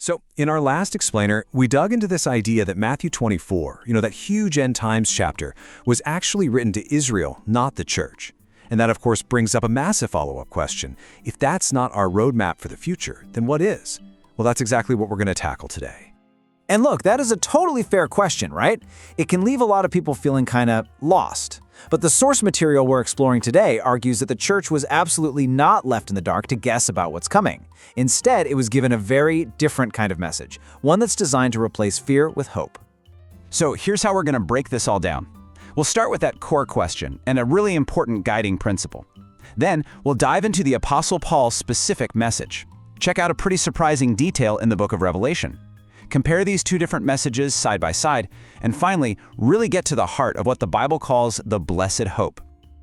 So, in our last explainer, we dug into this idea that Matthew 24, that huge end times chapter, was actually written to Israel, not the church. And that, of course, brings up a massive follow-up question. If that's not our roadmap for the future, then what is? Well, that's exactly what we're going to tackle today. And look, that is a totally fair question, right? It can leave a lot of people feeling kind of lost. But the source material we're exploring today argues that the church was absolutely not left in the dark to guess about what's coming. Instead, it was given a very different kind of message, one that's designed to replace fear with hope. So here's how we're going to break this all down. We'll start with that core question and a really important guiding principle. Then we'll dive into the Apostle Paul's specific message. Check out a pretty surprising detail in the book of Revelation. Compare these two different messages side by side, and finally, really get to the heart of what the Bible calls the blessed hope.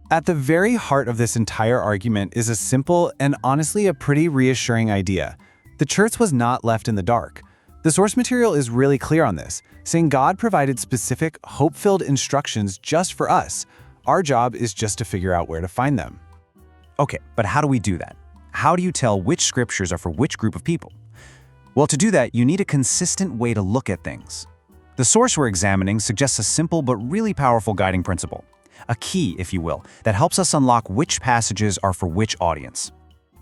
At the very heart of this entire argument is a simple and honestly a pretty reassuring idea. The church was not left in the dark. The source material is really clear on this, saying God provided specific, hope-filled instructions just for us. Our job is just to figure out where to find them. Okay, but how do we do that? How do you tell which scriptures are for which group of people? Well, to do that, you need a consistent way to look at things. The source we're examining suggests a simple but really powerful guiding principle, a key, if you will, that helps us unlock which passages are for which audience.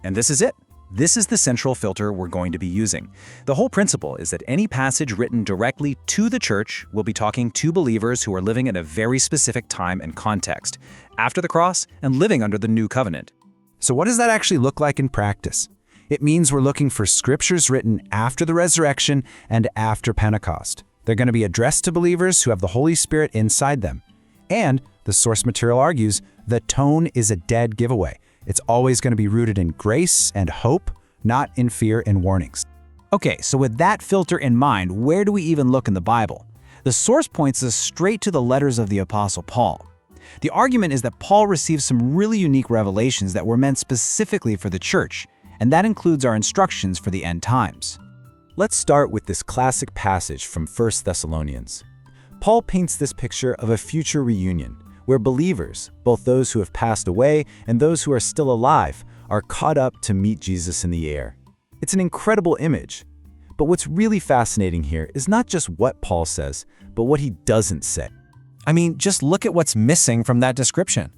And this is it. This is the central filter we're going to be using. The whole principle is that any passage written directly to the church will be talking to believers who are living in a very specific time and context, after the cross and living under the new covenant. So what does that actually look like in practice? It means we're looking for scriptures written after the resurrection and after Pentecost. They're going to be addressed to believers who have the Holy Spirit inside them. And, the source material argues, the tone is a dead giveaway. It's always going to be rooted in grace and hope, not in fear and warnings. Okay, so with that filter in mind, where do we even look in the Bible? The source points us straight to the letters of the Apostle Paul. The argument is that Paul received some really unique revelations that were meant specifically for the church, and that includes our instructions for the end times. Let's start with this classic passage from 1 Thessalonians. Paul paints this picture of a future reunion, where believers, both those who have passed away and those who are still alive, are caught up to meet Jesus in the air. It's an incredible image. But what's really fascinating here is not just what Paul says, but what he doesn't say. I mean, just look at what's missing from that description.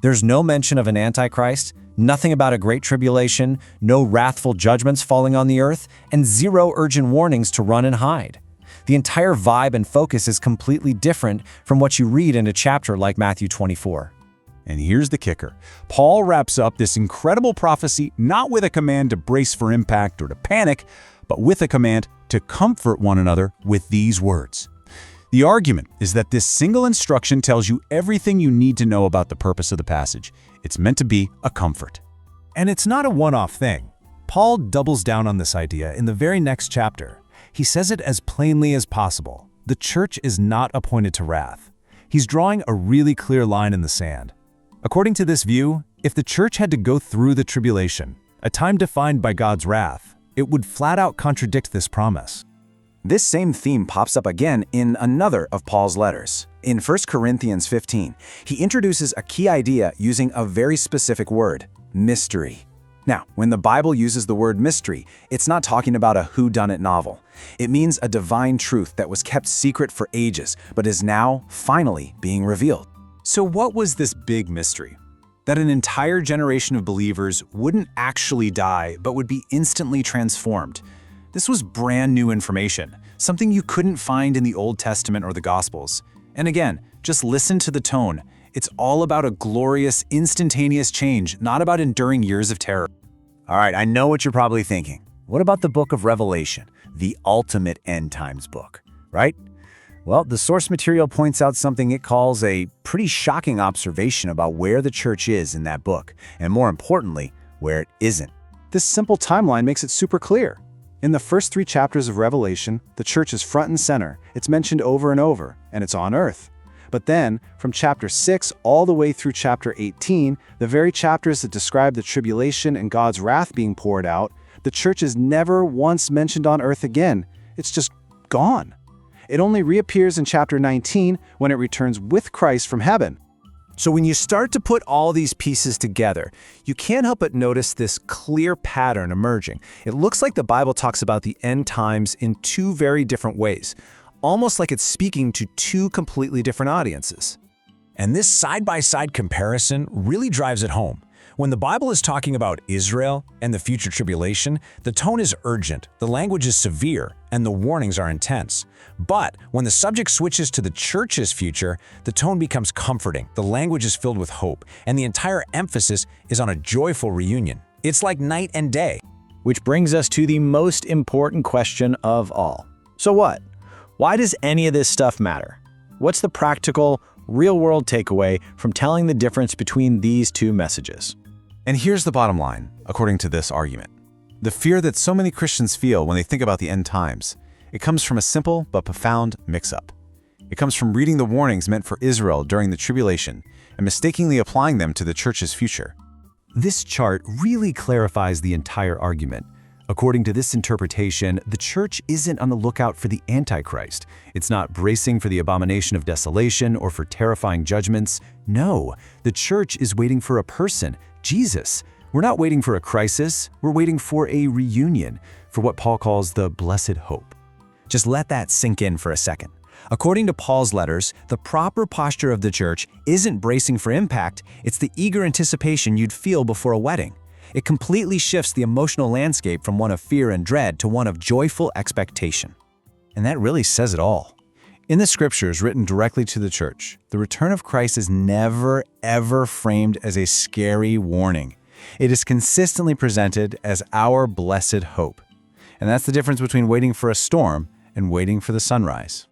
There's no mention of an antichrist, nothing about a great tribulation, no wrathful judgments falling on the earth, and zero urgent warnings to run and hide. The entire vibe and focus is completely different from what you read in a chapter like Matthew 24. And here's the kicker. Paul wraps up this incredible prophecy not with a command to brace for impact or to panic, but with a command to comfort one another with these words. The argument is that this single instruction tells you everything you need to know about the purpose of the passage. It's meant to be a comfort. And it's not a one-off thing. Paul doubles down on this idea in the very next chapter. He says it as plainly as possible. The church is not appointed to wrath. He's drawing a really clear line in the sand. According to this view, if the church had to go through the tribulation, a time defined by God's wrath, it would flat out contradict this promise. This same theme pops up again in another of Paul's letters. In 1 Corinthians 15, he introduces a key idea using a very specific word, mystery. Now, when the Bible uses the word mystery, it's not talking about a whodunit novel. It means a divine truth that was kept secret for ages, but is now, finally, being revealed. So what was this big mystery? That an entire generation of believers wouldn't actually die, but would be instantly transformed. This was brand new information, something you couldn't find in the Old Testament or the Gospels. And again, just listen to the tone. It's all about a glorious, instantaneous change, not about enduring years of terror. All right, I know what you're probably thinking. What about the book of Revelation, the ultimate end times book, right? Well, the source material points out something it calls a pretty shocking observation about where the church is in that book, and more importantly, where it isn't. This simple timeline makes it super clear. In the first 3 chapters of Revelation, the church is front and center. It's mentioned over and over, and it's on earth. But then, from chapter 6 all the way through chapter 18, the very chapters that describe the tribulation and God's wrath being poured out, the church is never once mentioned on earth again. It's just gone. It only reappears in chapter 19 when it returns with Christ from heaven. So when you start to put all these pieces together, you can't help but notice this clear pattern emerging. It looks like the Bible talks about the end times in two very different ways, almost like it's speaking to two completely different audiences. And this side-by-side comparison really drives it home. When the Bible is talking about Israel and the future tribulation, the tone is urgent, the language is severe, and the warnings are intense. But when the subject switches to the church's future, the tone becomes comforting, the language is filled with hope, and the entire emphasis is on a joyful reunion. It's like night and day. Which brings us to the most important question of all. So what? Why does any of this stuff matter? What's the practical, real-world takeaway from telling the difference between these two messages? And here's the bottom line, according to this argument. The fear that so many Christians feel when they think about the end times, it comes from a simple but profound mix-up. It comes from reading the warnings meant for Israel during the tribulation and mistakenly applying them to the church's future. This chart really clarifies the entire argument. According to this interpretation, the church isn't on the lookout for the Antichrist. It's not bracing for the abomination of desolation or for terrifying judgments. No, the church is waiting for a person, Jesus. We're not waiting for a crisis, we're waiting for a reunion, for what Paul calls the blessed hope. Just let that sink in for a second. According to Paul's letters, the proper posture of the church isn't bracing for impact, it's the eager anticipation you'd feel before a wedding. It completely shifts the emotional landscape from one of fear and dread to one of joyful expectation. And that really says it all. In the scriptures written directly to the church, the return of Christ is never, ever framed as a scary warning. It is consistently presented as our blessed hope. And that's the difference between waiting for a storm and waiting for the sunrise.